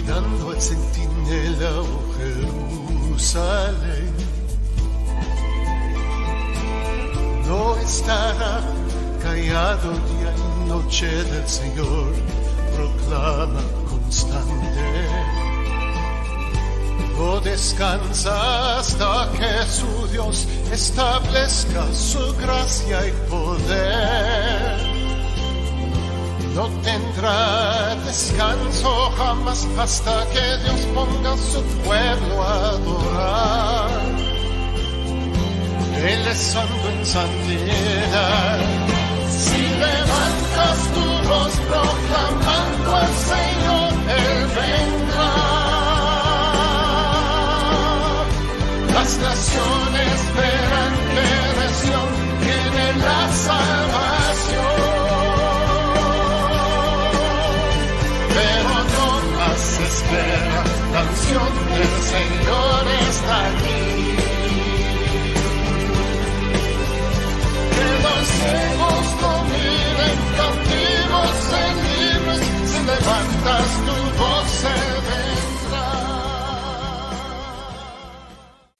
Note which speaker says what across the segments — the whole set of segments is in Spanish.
Speaker 1: cuidando el centinela, oh Jerusalén. No estará callado día y noche del Señor, proclama constante. No descansa hasta que su Dios establezca su gracia y poder. No tendrá descanso jamás hasta que Dios ponga a su pueblo a adorar. Él es santo en santidad. Si levantas tu voz proclamando al Señor, Él vendrá. Las naciones verán que de Sión viene la salvación. Espera, la unción del Señor está aquí. Que los ciegos no miren, cautivos se libres, si levantas tu voz se vendrá.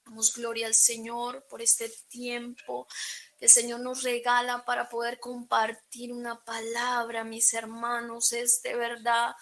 Speaker 2: Damos gloria al Señor por este tiempo que el Señor nos regala para poder compartir una palabra, mis hermanos. Es de verdad,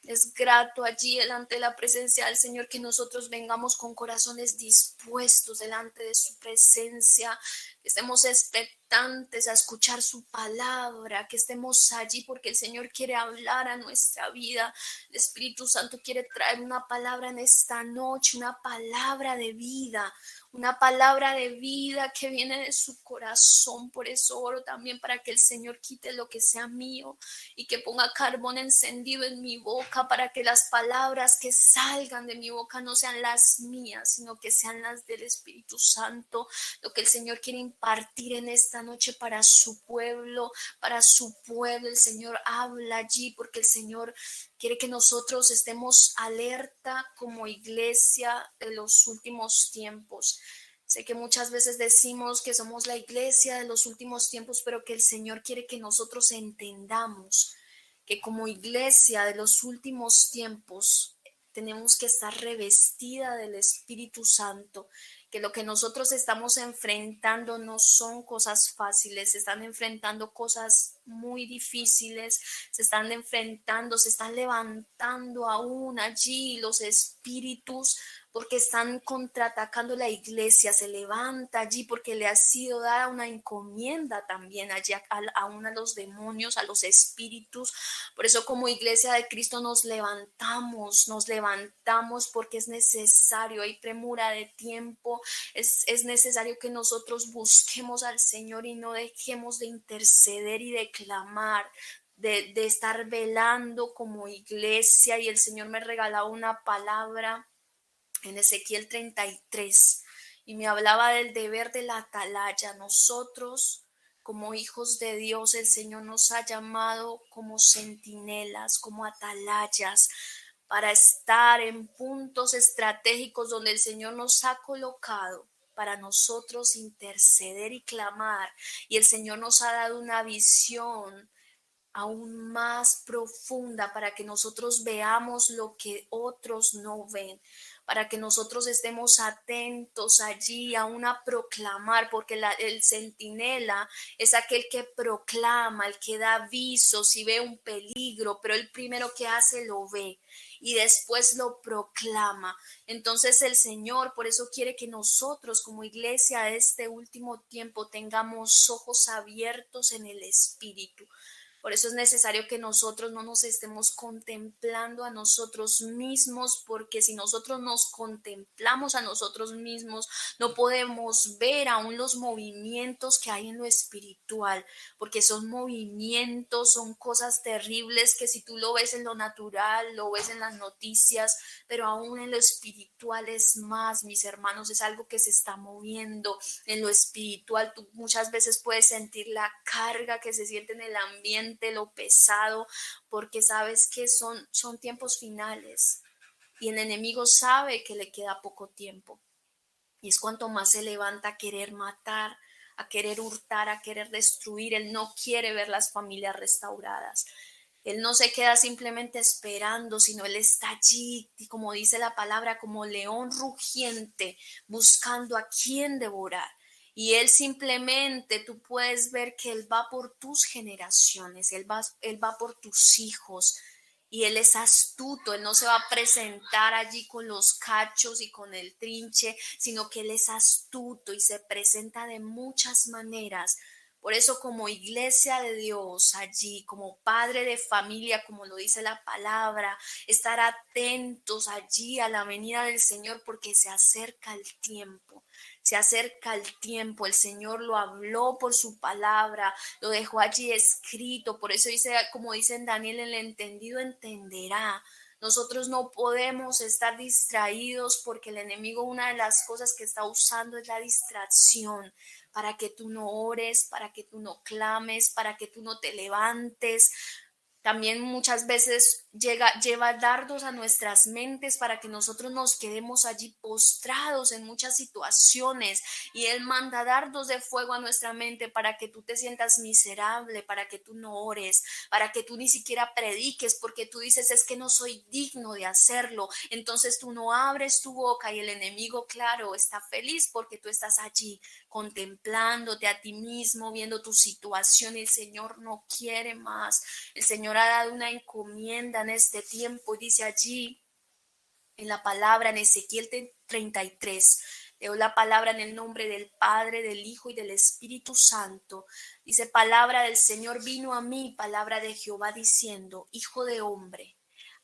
Speaker 2: es grato allí delante de la presencia del Señor que nosotros vengamos con corazones dispuestos delante de su presencia, que estemos expectantes a escuchar su palabra, que estemos allí porque el Señor quiere hablar a nuestra vida. El Espíritu Santo quiere traer una palabra en esta noche, una palabra de vida. Una palabra de vida que viene de su corazón. Por eso oro también para que el Señor quite lo que sea mío y que ponga carbón encendido en mi boca, para que las palabras que salgan de mi boca no sean las mías, sino que sean las del Espíritu Santo. Lo que el Señor quiere impartir en esta noche para su pueblo, el Señor habla allí, porque el Señor quiere que nosotros estemos alerta como iglesia de los últimos tiempos. Sé que muchas veces decimos que somos la iglesia de los últimos tiempos, pero que el Señor quiere que nosotros entendamos que como iglesia de los últimos tiempos tenemos que estar revestida del Espíritu Santo, que lo que nosotros estamos enfrentando no son cosas fáciles, se están enfrentando cosas muy difíciles, se están levantando aún allí los espíritus, porque están contraatacando la iglesia, se levanta allí porque le ha sido dada una encomienda también allí aún a los demonios, a los espíritus. Por eso como iglesia de Cristo nos levantamos porque es necesario, hay premura de tiempo, es necesario que nosotros busquemos al Señor y no dejemos de interceder y de clamar, de estar velando como iglesia. Y el Señor me regalaba una palabra en Ezequiel 33 y me hablaba del deber de la atalaya. Nosotros como hijos de Dios, el Señor nos ha llamado como centinelas, como atalayas, para estar en puntos estratégicos donde el Señor nos ha colocado para nosotros interceder y clamar. Y el Señor nos ha dado una visión aún más profunda para que nosotros veamos lo que otros no ven, para que nosotros estemos atentos allí aún a proclamar, porque el centinela es aquel que proclama, el que da aviso si ve un peligro, pero el primero que hace lo ve y después lo proclama. Entonces el Señor por eso quiere que nosotros como iglesia de este último tiempo tengamos ojos abiertos en el Espíritu. Por eso es necesario que nosotros no nos estemos contemplando a nosotros mismos, porque si nosotros nos contemplamos a nosotros mismos, no podemos ver aún los movimientos que hay en lo espiritual, porque son movimientos, son cosas terribles que si tú lo ves en lo natural, lo ves en las noticias, pero aún en lo espiritual es más, mis hermanos, es algo que se está moviendo. En lo espiritual tú muchas veces puedes sentir la carga que se siente en el ambiente, lo pesado, porque sabes que son tiempos finales y el enemigo sabe que le queda poco tiempo, y es cuanto más se levanta a querer matar, a querer hurtar, a querer destruir. Él no quiere ver las familias restauradas. Él no se queda simplemente esperando, sino Él está allí, y como dice la palabra, como león rugiente, buscando a quien devorar. Y Él simplemente, tú puedes ver que Él va por tus generaciones, Él va por tus hijos. Y Él es astuto, Él no se va a presentar allí con los cachos y con el trinche, sino que Él es astuto y se presenta de muchas maneras. Por eso como iglesia de Dios allí, como padre de familia, como lo dice la palabra, estar atentos allí a la venida del Señor porque se acerca el tiempo. Se acerca el tiempo, el Señor lo habló por su palabra, lo dejó allí escrito, por eso dice, como dice en Daniel, el entendido entenderá. Nosotros no podemos estar distraídos porque el enemigo, una de las cosas que está usando es la distracción, para que tú no ores, para que tú no clames, para que tú no te levantes. También muchas veces lleva dardos a nuestras mentes para que nosotros nos quedemos allí postrados en muchas situaciones, y Él manda dardos de fuego a nuestra mente para que tú te sientas miserable, para que tú no ores, para que tú ni siquiera prediques, porque tú dices es que no soy digno de hacerlo, entonces tú no abres tu boca y el enemigo, claro, está feliz porque tú estás allí contemplándote a ti mismo, viendo tu situación, y el Señor no quiere más. El Señor ha dado una encomienda en este tiempo y dice allí en la palabra, en Ezequiel 33, leo la palabra en el nombre del Padre, del Hijo y del Espíritu Santo. Dice, palabra del Señor vino a mí, palabra de Jehová diciendo, hijo de hombre,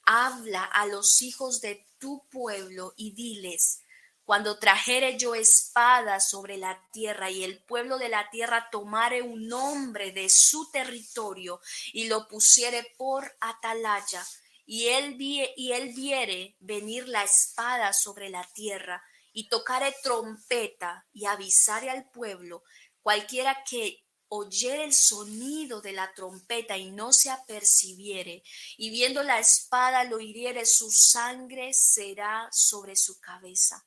Speaker 2: habla a los hijos de tu pueblo y diles, cuando trajere yo espada sobre la tierra y el pueblo de la tierra tomare un hombre de su territorio y lo pusiere por atalaya, y él viere venir la espada sobre la tierra y tocare trompeta y avisare al pueblo, cualquiera que oyere el sonido de la trompeta y no se apercibiere, y viendo la espada lo hiriere, su sangre será sobre su cabeza.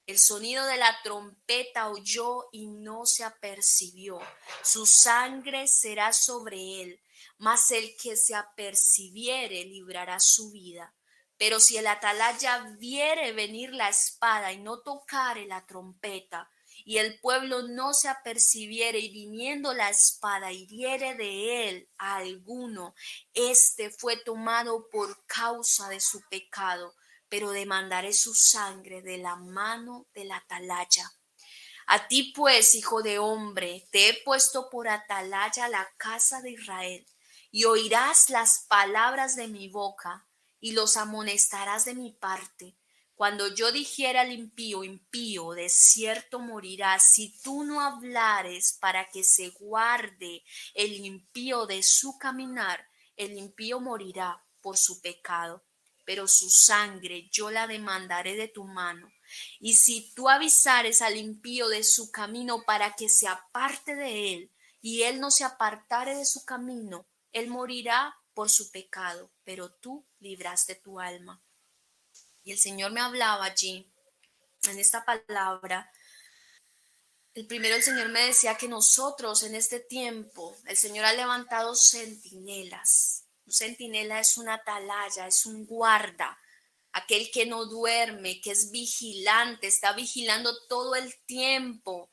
Speaker 2: El sonido de la trompeta oyó y no se apercibió. Su sangre será sobre él, mas el que se apercibiere librará su vida. Pero si el atalaya viere venir la espada y no tocare la trompeta, y el pueblo no se apercibiere y viniendo la espada hiriere de él a alguno, este fue tomado por causa de su pecado, pero demandaré su sangre de la mano del atalaya. A ti pues, hijo de hombre, te he puesto por atalaya la casa de Israel, y oirás las palabras de mi boca, y los amonestarás de mi parte. Cuando yo dijera al impío, impío, de cierto morirás, si tú no hablares para que se guarde el impío de su caminar, el impío morirá por su pecado, pero su sangre yo la demandaré de tu mano. Y si tú avisares al impío de su camino para que se aparte de él, y él no se apartare de su camino, él morirá por su pecado, pero tú libraste tu alma. Y el Señor me hablaba allí, en esta palabra. El Señor me decía que nosotros en este tiempo, el Señor ha levantado centinelas. Un centinela es una atalaya, es un guarda, aquel que no duerme, que es vigilante, está vigilando todo el tiempo,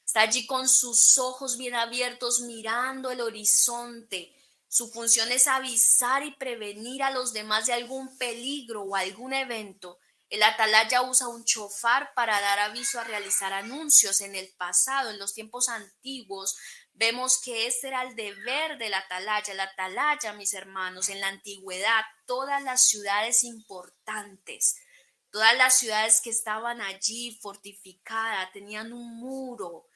Speaker 2: está allí con sus ojos bien abiertos mirando el horizonte. Su función es avisar y prevenir a los demás de algún peligro o algún evento. El atalaya usa un chofar para dar aviso a realizar anuncios. En el pasado, en los tiempos antiguos, vemos que ese era el deber del atalaya. El atalaya, mis hermanos, en la antigüedad, todas las ciudades importantes, todas las ciudades que estaban allí fortificadas, tenían un muro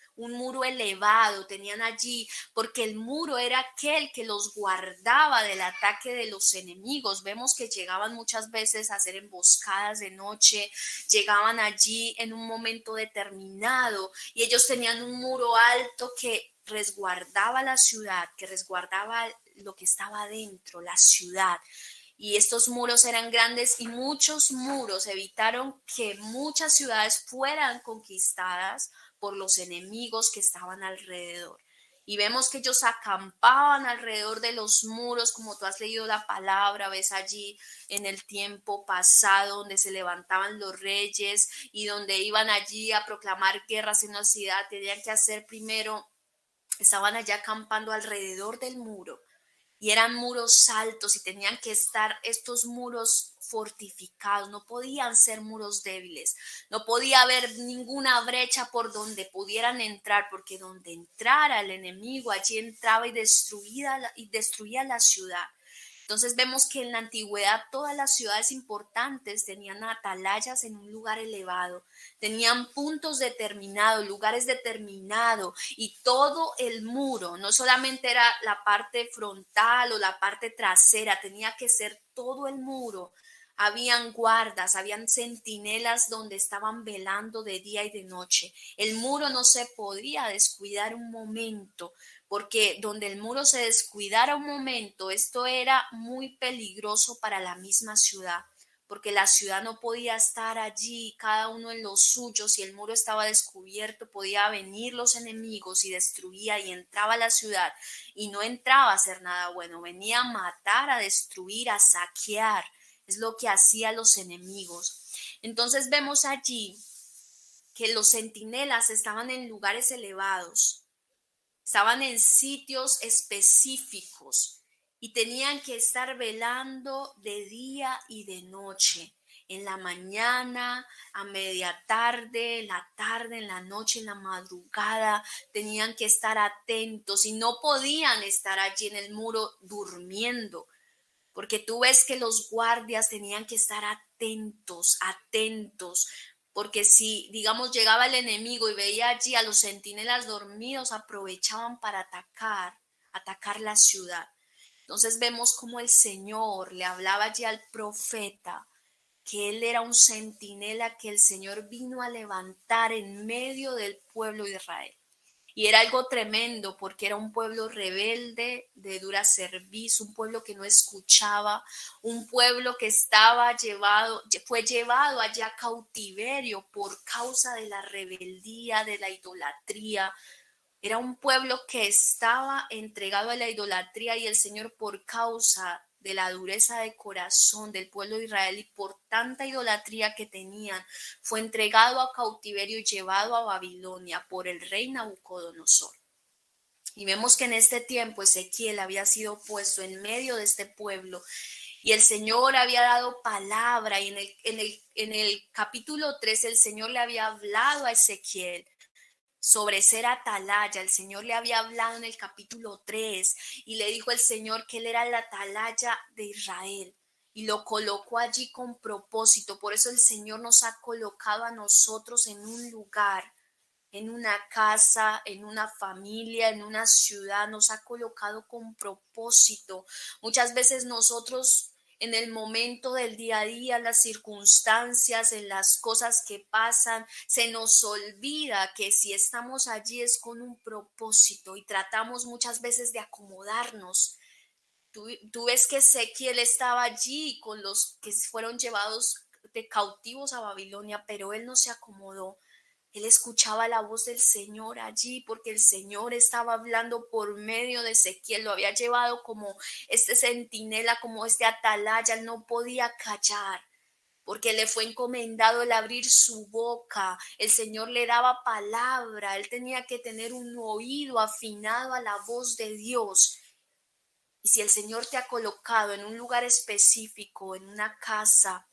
Speaker 2: elevado, tenían allí, porque el muro era aquel que los guardaba del ataque de los enemigos. Vemos que llegaban muchas veces a hacer emboscadas de noche, llegaban allí en un momento determinado y ellos tenían un muro alto que resguardaba la ciudad, que resguardaba lo que estaba dentro, la ciudad. Y estos muros eran grandes y muchos muros evitaron que muchas ciudades fueran conquistadas por los enemigos que estaban alrededor. Y vemos que ellos acampaban alrededor de los muros, como tú has leído la palabra, ves allí en el tiempo pasado, donde se levantaban los reyes y donde iban allí a proclamar guerras en una ciudad, tenían que hacer primero, estaban allá acampando alrededor del muro. Y eran muros altos y tenían que estar estos muros fortificados, no podían ser muros débiles, no podía haber ninguna brecha por donde pudieran entrar, porque donde entrara el enemigo, allí entraba y destruía la ciudad. Entonces vemos que en la antigüedad todas las ciudades importantes tenían atalayas en un lugar elevado, tenían puntos determinados, lugares determinados, y todo el muro, no solamente era la parte frontal o la parte trasera, tenía que ser todo el muro. Habían guardas, habían centinelas donde estaban velando de día y de noche. El muro no se podía descuidar un momento, porque donde el muro se descuidara un momento, esto era muy peligroso para la misma ciudad, porque la ciudad no podía estar allí, cada uno en lo suyo. Si el muro estaba descubierto, podía venir los enemigos y destruía y entraba a la ciudad, y no entraba a hacer nada bueno, venía a matar, a destruir, a saquear. Es lo que hacían los enemigos. Entonces vemos allí que los centinelas estaban en lugares elevados, estaban en sitios específicos y tenían que estar velando de día y de noche, en la mañana, a media tarde, en la tarde, en la noche, en la madrugada. Tenían que estar atentos y no podían estar allí en el muro durmiendo, porque tú ves que los guardias tenían que estar atentos, atentos, porque si, digamos, llegaba el enemigo y veía allí a los centinelas dormidos, aprovechaban para atacar la ciudad. Entonces vemos cómo el Señor le hablaba allí al profeta, que él era un centinela que el Señor vino a levantar en medio del pueblo de Israel. Y era algo tremendo, porque era un pueblo rebelde, de dura cerviz, un pueblo que no escuchaba, un pueblo que fue llevado allá a cautiverio por causa de la rebeldía, de la idolatría. Era un pueblo que estaba entregado a la idolatría, y el Señor, por causa de la dureza de corazón del pueblo de Israel y por tanta idolatría que tenían, fue entregado a cautiverio y llevado a Babilonia por el rey Nabucodonosor. Y vemos que en este tiempo Ezequiel había sido puesto en medio de este pueblo, y el Señor había dado palabra, y en el capítulo 3 el Señor le había hablado a Ezequiel sobre ser atalaya. El Señor le había hablado en el capítulo 3 y le dijo el Señor que él era la atalaya de Israel y lo colocó allí con propósito. Por eso el Señor nos ha colocado a nosotros en un lugar, en una casa, en una familia, en una ciudad. Nos ha colocado con propósito. Muchas veces nosotros, en el momento del día a día, las circunstancias, en las cosas que pasan, se nos olvida que si estamos allí es con un propósito, y tratamos muchas veces de acomodarnos. Tú ves que Ezequiel estaba allí con los que fueron llevados de cautivos a Babilonia, pero él no se acomodó. Él escuchaba la voz del Señor allí, porque el Señor estaba hablando por medio de Ezequiel. Lo había llevado como este centinela, como este atalaya. Él no podía callar, porque le fue encomendado el abrir su boca. El Señor le daba palabra. Él tenía que tener un oído afinado a la voz de Dios. Y si el Señor te ha colocado en un lugar específico, en una casa,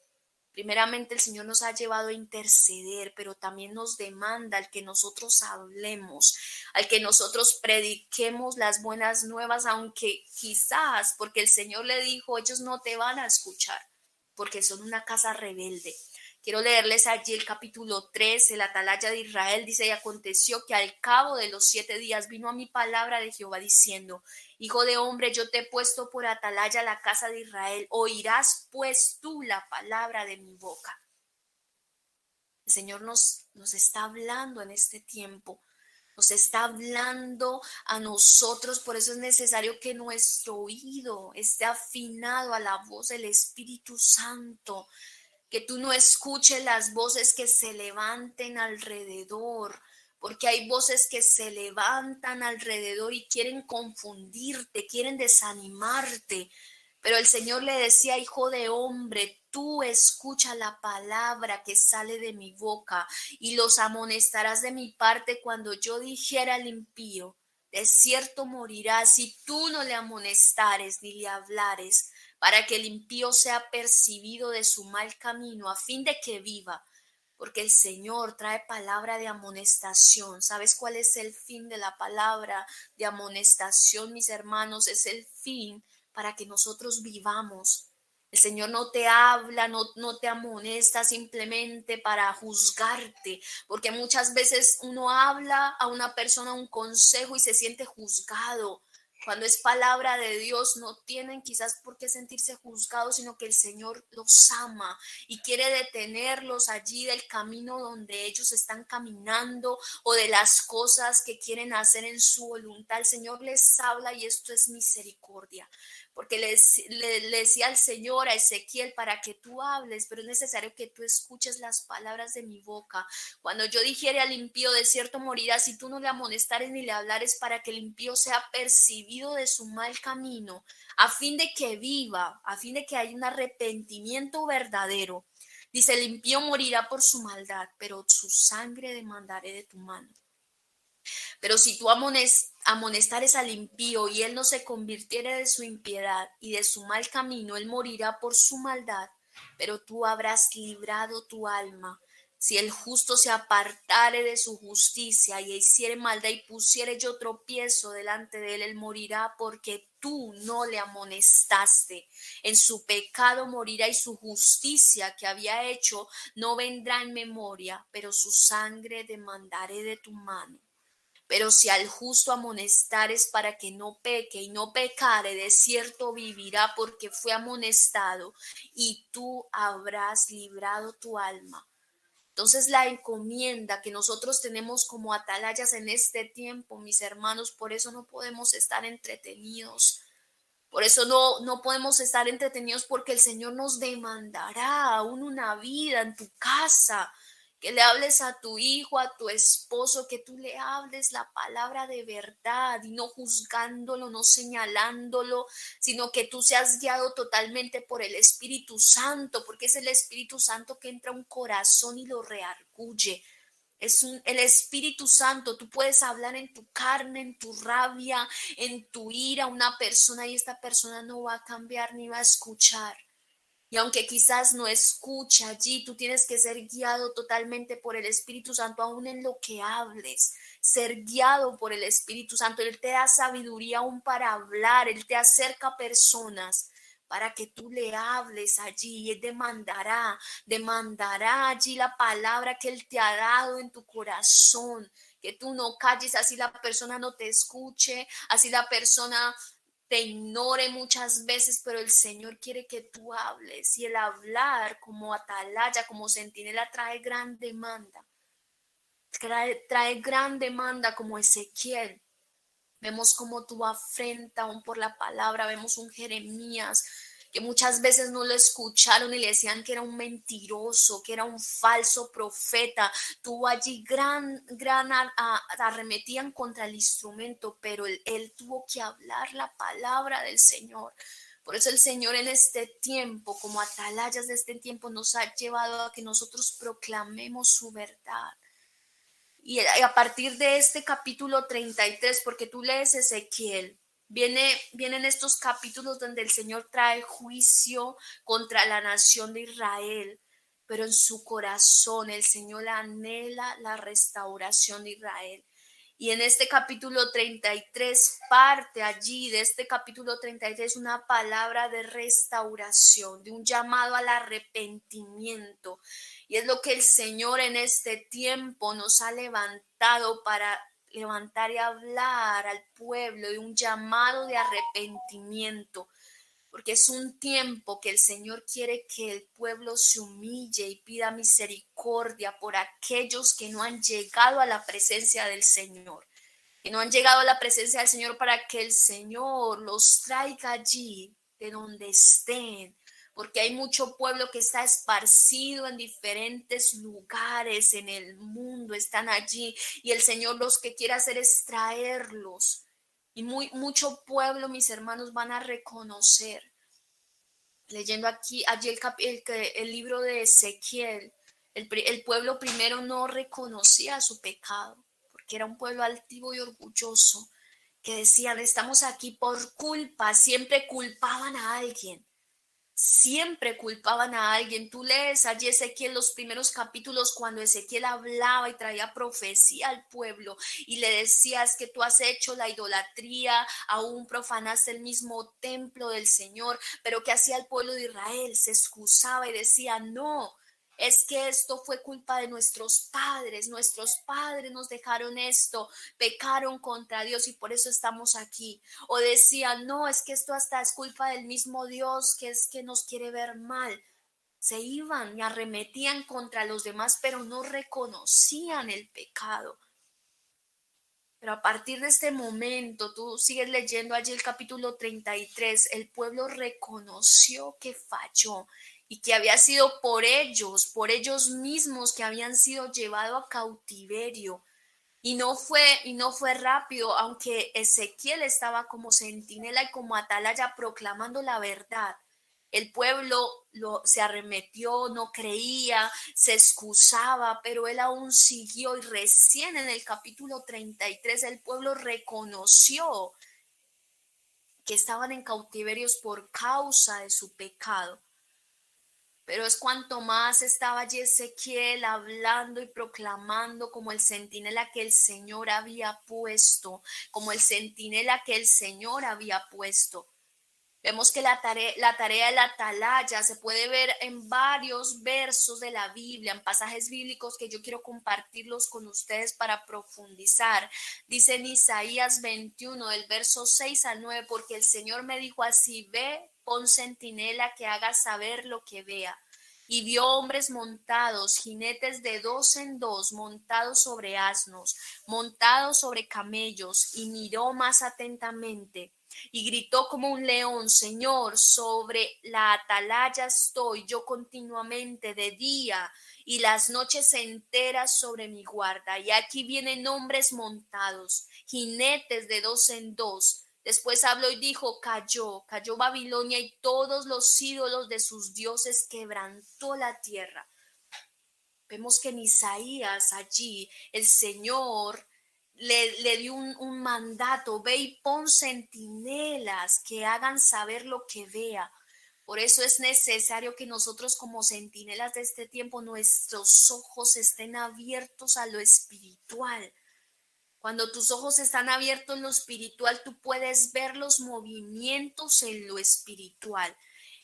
Speaker 2: primeramente el Señor nos ha llevado a interceder, pero también nos demanda al que nosotros hablemos, al que nosotros prediquemos las buenas nuevas, aunque quizás, porque el Señor le dijo, ellos no te van a escuchar, porque son una casa rebelde. Quiero leerles allí el capítulo 3, el atalaya de Israel, dice: y aconteció que al cabo de los 7 días vino a mi palabra de Jehová diciendo: hijo de hombre, yo te he puesto por atalaya la casa de Israel, oirás pues tú la palabra de mi boca. El Señor nos está hablando en este tiempo, nos está hablando a nosotros. Por eso es necesario que nuestro oído esté afinado a la voz del Espíritu Santo, que tú no escuches las voces que se levanten alrededor, porque hay voces que se levantan alrededor y quieren confundirte, quieren desanimarte. Pero el Señor le decía: hijo de hombre, tú escucha la palabra que sale de mi boca y los amonestarás de mi parte cuando yo dijera al impío: de cierto morirá, si tú no le amonestares ni le hablares, para que el impío sea percibido de su mal camino, a fin de que viva. Porque el Señor trae palabra de amonestación. ¿Sabes cuál es el fin de la palabra de amonestación, mis hermanos? Es el fin para que nosotros vivamos. El Señor no te habla, no te amonesta simplemente para juzgarte, porque muchas veces uno habla a una persona un consejo y se siente juzgado. Cuando es palabra de Dios, no tienen quizás por qué sentirse juzgados, sino que el Señor los ama y quiere detenerlos allí del camino donde ellos están caminando o de las cosas que quieren hacer en su voluntad. El Señor les habla y esto es misericordia. Porque le decía al Señor, a Ezequiel: para que tú hables, pero es necesario que tú escuches las palabras de mi boca. Cuando yo dijere al impío: de cierto morirá, si tú no le amonestares ni le hablares, para que el impío sea percibido de su mal camino, a fin de que viva, a fin de que haya un arrepentimiento verdadero. Dice: el impío morirá por su maldad, pero su sangre demandaré de tu mano. Pero si tú amonestares al impío y él no se convirtiere de su impiedad y de su mal camino, él morirá por su maldad, pero tú habrás librado tu alma. Si el justo se apartare de su justicia y hiciere maldad y pusiere yo tropiezo delante de él, él morirá porque tú no le amonestaste. En su pecado morirá y su justicia que había hecho no vendrá en memoria, pero su sangre demandaré de tu mano. Pero si al justo amonestares para que no peque y no pecare, de cierto vivirá porque fue amonestado, y tú habrás librado tu alma. Entonces la encomienda que nosotros tenemos como atalayas en este tiempo, mis hermanos, por eso no podemos estar entretenidos. Por eso no podemos estar entretenidos, porque el Señor nos demandará aún una vida en tu casa, que le hables a tu hijo, a tu esposo, que tú le hables la palabra de verdad y no juzgándolo, no señalándolo, sino que tú seas guiado totalmente por el Espíritu Santo, porque es el Espíritu Santo que entra a un corazón y lo reargulle. El Espíritu Santo. Tú puedes hablar en tu carne, en tu rabia, en tu ira a una persona y esta persona no va a cambiar ni va a escuchar. Y aunque quizás no escucha allí, tú tienes que ser guiado totalmente por el Espíritu Santo, aún en lo que hables, ser guiado por el Espíritu Santo. Él te da sabiduría aún para hablar, Él te acerca a personas para que tú le hables allí, y Él demandará allí la palabra que Él te ha dado en tu corazón, que tú no calles, así la persona no te escuche, así la persona te ignore muchas veces, pero el Señor quiere que tú hables, y el hablar como atalaya, como centinela, trae gran demanda, trae gran demanda como Ezequiel. Vemos cómo tuvo afrenta aún por la palabra. Vemos un Jeremías que muchas veces no lo escucharon y le decían que era un mentiroso, que era un falso profeta. Tuvo allí arremetían contra el instrumento, pero él tuvo que hablar la palabra del Señor. Por eso el Señor en este tiempo, como atalayas de este tiempo, nos ha llevado a que nosotros proclamemos su verdad. Y a partir de este capítulo 33, porque tú lees Ezequiel, vienen estos capítulos donde el Señor trae juicio contra la nación de Israel, pero en su corazón el Señor anhela la restauración de Israel. Y en este capítulo 33, parte allí de este capítulo 33, una palabra de restauración, de un llamado al arrepentimiento. Y es lo que el Señor en este tiempo nos ha levantado para levantar y hablar al pueblo, de un llamado de arrepentimiento. Porque es un tiempo que el Señor quiere que el pueblo se humille y pida misericordia por aquellos que no han llegado a la presencia del Señor, que no han llegado a la presencia del Señor, para que el Señor los traiga allí de donde estén, porque hay mucho pueblo que está esparcido en diferentes lugares en el mundo, están allí y el Señor los que quiere hacer es traerlos. Y mucho pueblo, mis hermanos, van a reconocer. Leyendo allí el libro de Ezequiel, el pueblo primero no reconocía su pecado, porque era un pueblo altivo y orgulloso, que decían, estamos aquí por culpa, siempre culpaban a alguien. Siempre culpaban a alguien. Tú lees allí Ezequiel los primeros capítulos cuando Ezequiel hablaba y traía profecía al pueblo y le decías que tú has hecho la idolatría, aún profanaste el mismo templo del Señor, pero ¿qué hacía el pueblo de Israel? Se excusaba y decía, no, es que esto fue culpa de nuestros padres nos dejaron esto, pecaron contra Dios y por eso estamos aquí. O decían, no, es que esto hasta es culpa del mismo Dios, que es que nos quiere ver mal. Se iban y arremetían contra los demás, pero no reconocían el pecado. Pero a partir de este momento, tú sigues leyendo allí el capítulo 33, el pueblo reconoció que falló y que había sido por ellos mismos que habían sido llevados a cautiverio. Y no fue rápido, aunque Ezequiel estaba como centinela y como atalaya proclamando la verdad. El pueblo se arremetió, no creía, se excusaba, pero él aún siguió y recién en el capítulo 33 el pueblo reconoció que estaban en cautiverios por causa de su pecado. Pero es cuanto más estaba allí Ezequiel hablando y proclamando como el centinela que el Señor había puesto, como el centinela que el Señor había puesto. Vemos que la tarea de la atalaya se puede ver en varios versos de la Biblia, en pasajes bíblicos que yo quiero compartirlos con ustedes para profundizar. Dice en Isaías 21, del verso 6 al 9, porque el Señor me dijo así, ve, pon centinela que haga saber lo que vea. Y vio hombres montados, jinetes de dos en dos, montados sobre asnos, montados sobre camellos, y miró más atentamente. Y gritó como un león, Señor, sobre la atalaya estoy yo continuamente de día y las noches enteras sobre mi guarda. Y aquí vienen hombres montados, jinetes de dos en dos. Después habló y dijo, cayó Babilonia y todos los ídolos de sus dioses quebrantó la tierra. Vemos que en Isaías allí el Señor le dio un mandato, ve y pon centinelas que hagan saber lo que vea. Por eso es necesario que nosotros como centinelas de este tiempo, nuestros ojos estén abiertos a lo espiritual. Cuando tus ojos están abiertos en lo espiritual, tú puedes ver los movimientos en lo espiritual.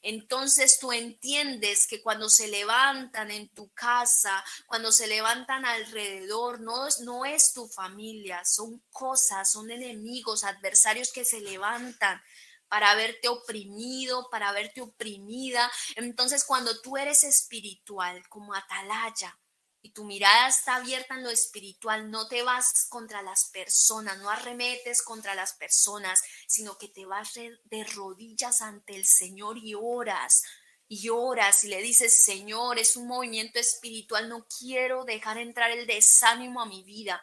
Speaker 2: Entonces tú entiendes que cuando se levantan en tu casa, cuando se levantan alrededor, no es tu familia, son cosas, son enemigos, adversarios que se levantan para verte oprimido, para verte oprimida. Entonces cuando tú eres espiritual, como atalaya, y tu mirada está abierta en lo espiritual, no te vas contra las personas, no arremetes contra las personas, sino que te vas de rodillas ante el Señor y oras y le dices, Señor, es un movimiento espiritual, no quiero dejar entrar el desánimo a mi vida.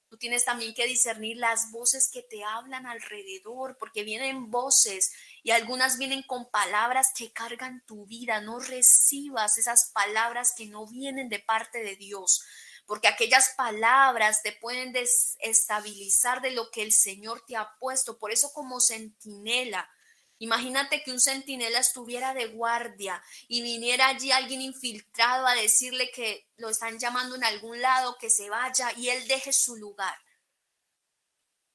Speaker 2: Tú tienes también que discernir las voces que te hablan alrededor, porque vienen voces y algunas vienen con palabras que cargan tu vida. No recibas esas palabras que no vienen de parte de Dios, porque aquellas palabras te pueden desestabilizar de lo que el Señor te ha puesto. Por eso como centinela, imagínate que un centinela estuviera de guardia y viniera allí alguien infiltrado a decirle que lo están llamando en algún lado, que se vaya y él deje su lugar.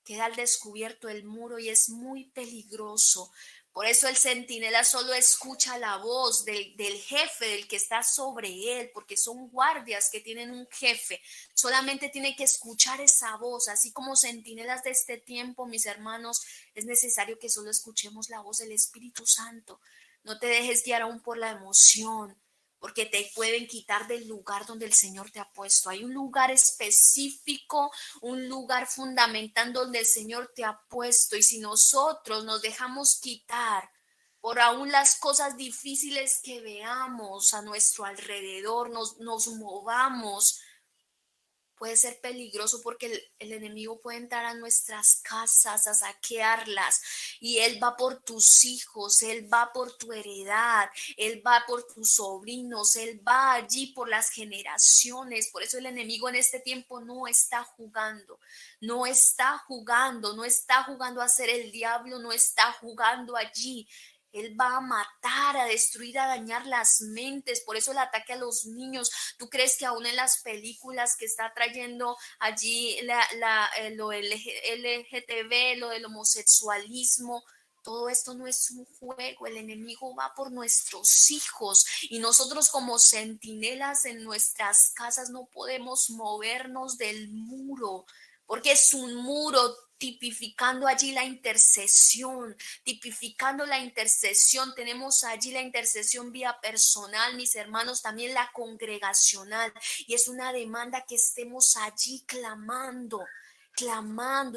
Speaker 2: Queda al descubierto el muro y es muy peligroso. Por eso el centinela solo escucha la voz del jefe, del que está sobre él, porque son guardias que tienen un jefe. Solamente tiene que escuchar esa voz. Así como centinelas de este tiempo, mis hermanos, es necesario que solo escuchemos la voz del Espíritu Santo. No te dejes guiar aún por la emoción, porque te pueden quitar del lugar donde el Señor te ha puesto. Hay un lugar específico, un lugar fundamental donde el Señor te ha puesto. Y si nosotros nos dejamos quitar por aún las cosas difíciles que veamos a nuestro alrededor, nos movamos. Puede ser peligroso porque el enemigo puede entrar a nuestras casas a saquearlas, y él va por tus hijos, él va por tu heredad, él va por tus sobrinos, él va allí por las generaciones. Por eso el enemigo en este tiempo no está jugando, no está jugando, no está jugando a ser el diablo, no está jugando allí. Él va a matar, a destruir, a dañar las mentes. Por eso el ataque a los niños. ¿Tú crees que aún en las películas que está trayendo allí lo LGTB, lo del homosexualismo, todo esto no es un juego? El enemigo va por nuestros hijos, y nosotros como centinelas en nuestras casas no podemos movernos del muro, porque es un muro tipificando allí la intercesión, tipificando la intercesión. Tenemos allí la intercesión vía personal, mis hermanos, también la congregacional, y es una demanda que estemos allí clamando,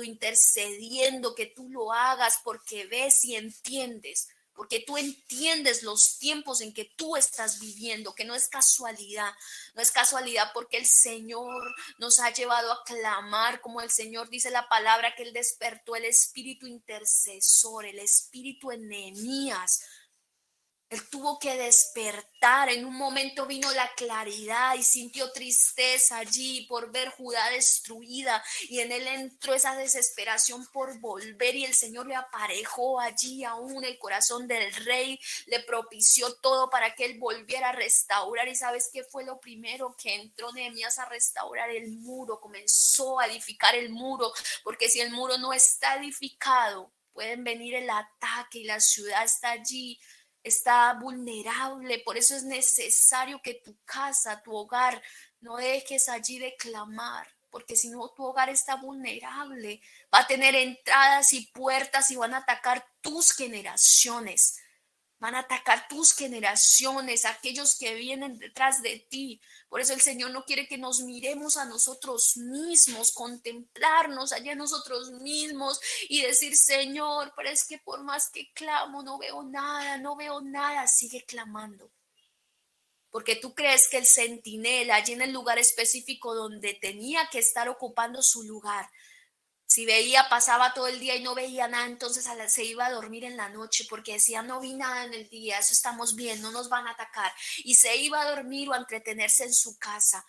Speaker 2: intercediendo, que tú lo hagas porque ves y entiendes, porque tú entiendes los tiempos en que tú estás viviendo, que no es casualidad, no es casualidad, porque el Señor nos ha llevado a clamar, como el Señor dice la palabra, que Él despertó el espíritu intercesor, el espíritu en Nehemías. Él tuvo que despertar. En un momento vino la claridad y sintió tristeza allí por ver Judá destruida, y en él entró esa desesperación por volver, y el Señor le aparejó allí aún el corazón del rey, le propició todo para que él volviera a restaurar. ¿Y sabes qué fue lo primero que entró Nehemías a restaurar? El muro. Comenzó a edificar el muro, porque si el muro no está edificado, pueden venir el ataque y la ciudad está allí, está vulnerable. Por eso es necesario que tu casa, tu hogar, no dejes allí de clamar, porque si no, tu hogar está vulnerable, va a tener entradas y puertas, y van a atacar tus generaciones. Van a atacar tus generaciones, aquellos que vienen detrás de ti. Por eso el Señor no quiere que nos miremos a nosotros mismos, contemplarnos allá nosotros mismos y decir: Señor, pero es que por más que clamo no veo nada, no veo nada. Sigue clamando, porque tú crees que el centinela allí en el lugar específico donde tenía que estar ocupando su lugar, si veía, pasaba todo el día y no veía nada, entonces se iba a dormir en la noche, porque decía: no vi nada en el día, eso estamos bien, no nos van a atacar, y se iba a dormir o a entretenerse en su casa.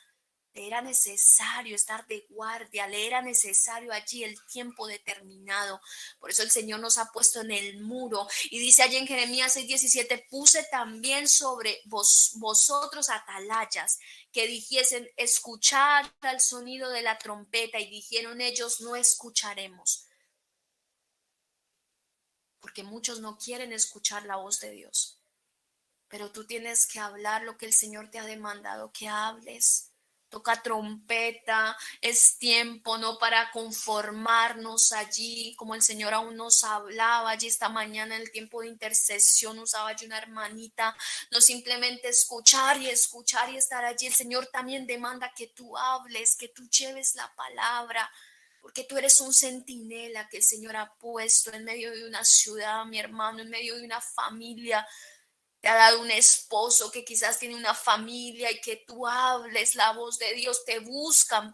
Speaker 2: Le era necesario estar de guardia, le era necesario allí el tiempo determinado. Por eso el Señor nos ha puesto en el muro, y dice allí en Jeremías 6:17: puse también sobre vosotros atalayas, que dijesen: escuchad al sonido de la trompeta. Y dijeron ellos: no escucharemos, porque muchos no quieren escuchar la voz de Dios. Pero tú tienes que hablar lo que el Señor te ha demandado que hables. Toca trompeta. Es tiempo no para conformarnos allí, como el Señor aún nos hablaba allí esta mañana en el tiempo de intercesión. Usaba allí una hermanita, no simplemente escuchar y escuchar y estar allí. El Señor también demanda que tú hables, que tú lleves la palabra, porque tú eres un centinela que el Señor ha puesto en medio de una ciudad, mi hermano, en medio de una familia. Te ha dado un esposo que quizás tiene una familia, y que tú hables la voz de Dios. Te buscan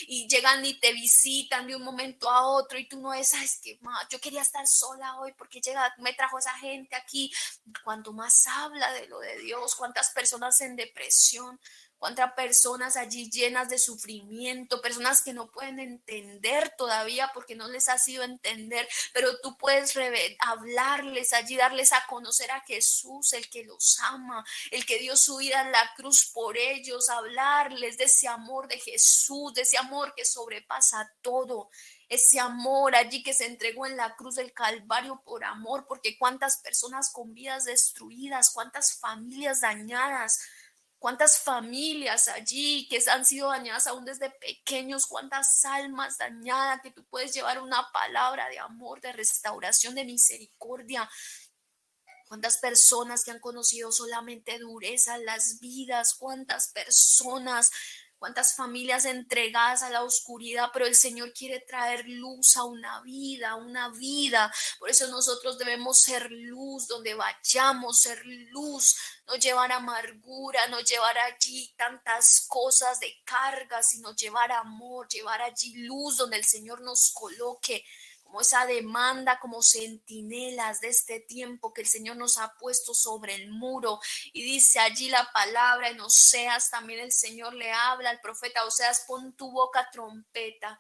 Speaker 2: y llegan y te visitan de un momento a otro, y tú no es: es que yo quería estar sola hoy porque me trajo esa gente aquí. Cuanto más habla de lo de Dios, cuántas personas en depresión, cuántas personas allí llenas de sufrimiento, personas que no pueden entender todavía porque no les ha sido entender, pero tú puedes hablarles allí, darles a conocer a Jesús, el que los ama, el que dio su vida en la cruz por ellos, hablarles de ese amor de Jesús, de ese amor que sobrepasa todo. Ese amor allí que se entregó en la cruz del Calvario por amor, porque cuántas personas con vidas destruidas, cuántas familias dañadas, cuántas familias allí que han sido dañadas aún desde pequeños, cuántas almas dañadas, que tú puedes llevar una palabra de amor, de restauración, de misericordia. Cuántas personas que han conocido solamente dureza en las vidas, cuántas personas cuántas familias entregadas a la oscuridad, pero el Señor quiere traer luz a una vida, una vida. Por eso nosotros debemos ser luz donde vayamos, ser luz, no llevar amargura, no llevar allí tantas cosas de carga, sino llevar amor, llevar allí luz donde el Señor nos coloque, como esa demanda, como centinelas de este tiempo que el Señor nos ha puesto sobre el muro. Y dice allí la palabra en Oseas, también el Señor le habla al profeta Oseas: pon tu boca trompeta.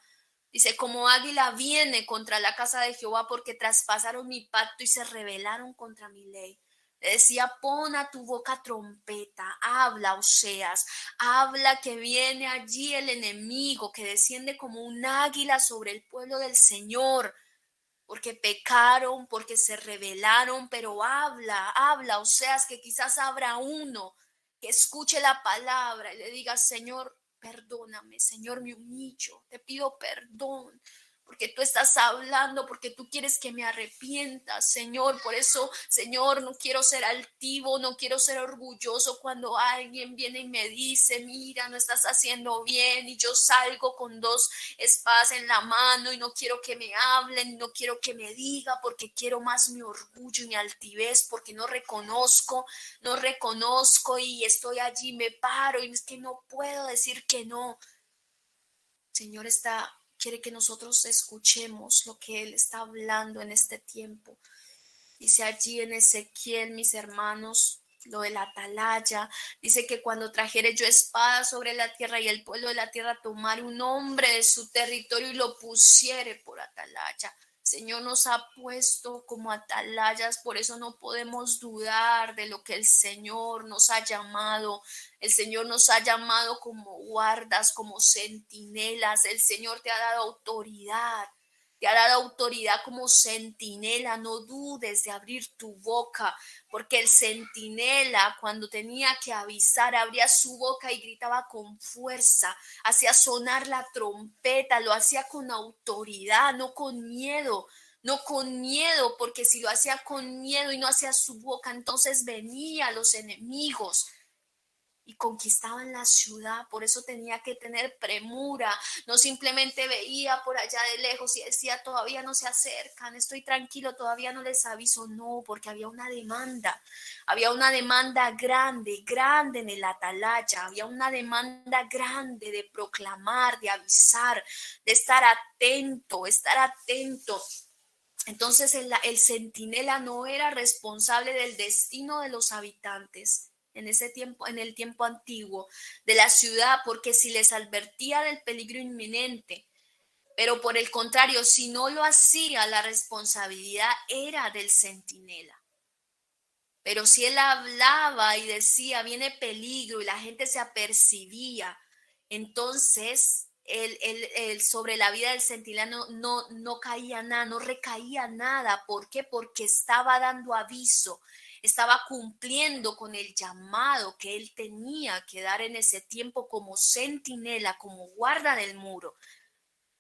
Speaker 2: Dice: como águila viene contra la casa de Jehová, porque traspasaron mi pacto y se rebelaron contra mi ley. Le decía: pon a tu boca trompeta, habla, Oseas, habla que viene allí el enemigo, que desciende como un águila sobre el pueblo del Señor, porque pecaron, porque se rebelaron, pero habla, habla, Oseas, que quizás habrá uno que escuche la palabra y le diga: Señor, perdóname, Señor, me humillo, te pido perdón, porque tú estás hablando, porque tú quieres que me arrepienta, Señor. Por eso, Señor, no quiero ser altivo, no quiero ser orgulloso cuando alguien viene y me dice: mira, no estás haciendo bien, y yo salgo con dos espadas en la mano y no quiero que me hablen, no quiero que me diga, porque quiero más mi orgullo y mi altivez, porque no reconozco y estoy allí, me paro y es que no puedo decir que no. Señor quiere que nosotros escuchemos lo que Él está hablando en este tiempo. Dice allí en Ezequiel, mis hermanos, lo de la atalaya. Dice que cuando trajere yo espada sobre la tierra y el pueblo de la tierra tomare un hombre de su territorio y lo pusiere por atalaya. Señor nos ha puesto como atalayas, por eso no podemos dudar de lo que el Señor nos ha llamado. El Señor nos ha llamado como guardas, como centinelas. El Señor te ha dado autoridad. Te ha dado autoridad como centinela. No dudes de abrir tu boca, porque el centinela, cuando tenía que avisar, abría su boca y gritaba con fuerza, hacía sonar la trompeta, lo hacía con autoridad, no con miedo. No con miedo, porque si lo hacía con miedo y no hacía su boca, entonces venían los enemigos y conquistaban la ciudad. Por eso tenía que tener premura. No simplemente veía por allá de lejos y decía: todavía no se acercan, estoy tranquilo, todavía no les aviso. No, porque había una demanda grande, grande en el atalaya, había una demanda grande de proclamar, de avisar, de estar atento, estar atento. Entonces el centinela no era responsable del destino de los habitantes en ese tiempo, en el tiempo antiguo, de la ciudad, porque si les advertía del peligro inminente, pero por el contrario, si no lo hacía, la responsabilidad era del centinela. Pero si él hablaba y decía: viene peligro, y la gente se apercibía, entonces sobre la vida del centinela no caía nada, no recaía nada. ¿Por qué? Porque estaba dando aviso, estaba cumpliendo con el llamado que él tenía que dar en ese tiempo como centinela, como guarda del muro.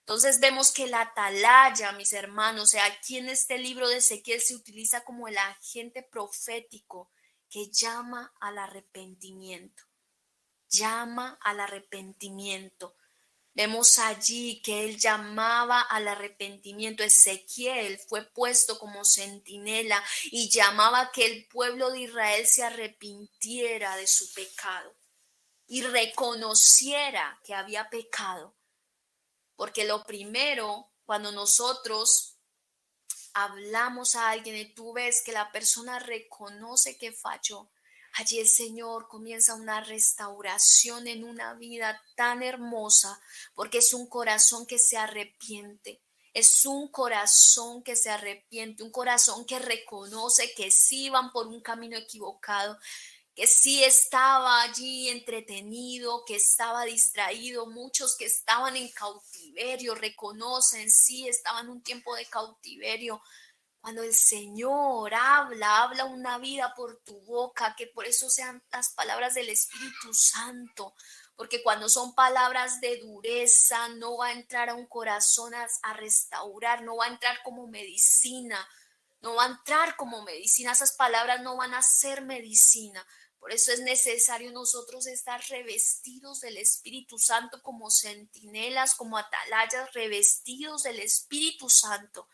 Speaker 2: Entonces vemos que la atalaya, mis hermanos, o sea, aquí en este libro de Ezequiel se utiliza como el agente profético que llama al arrepentimiento, llama al arrepentimiento. Vemos allí que él llamaba al arrepentimiento. Ezequiel fue puesto como centinela y llamaba que el pueblo de Israel se arrepintiera de su pecado y reconociera que había pecado. Porque lo primero, cuando nosotros hablamos a alguien y tú ves que la persona reconoce que falló, allí el Señor comienza una restauración en una vida tan hermosa, porque es un corazón que se arrepiente. Es un corazón que se arrepiente, un corazón que reconoce que sí van por un camino equivocado, que sí estaba allí entretenido, que estaba distraído. Muchos que estaban en cautiverio reconocen: sí, estaba en un tiempo de cautiverio. Cuando el Señor habla una vida por tu boca, que por eso sean las palabras del Espíritu Santo, porque cuando son palabras de dureza, no va a entrar a un corazón a restaurar, no va a entrar como medicina, no va a entrar como medicina, esas palabras no van a ser medicina. Por eso es necesario nosotros estar revestidos del Espíritu Santo como centinelas, como atalayas, revestidos del Espíritu Santo,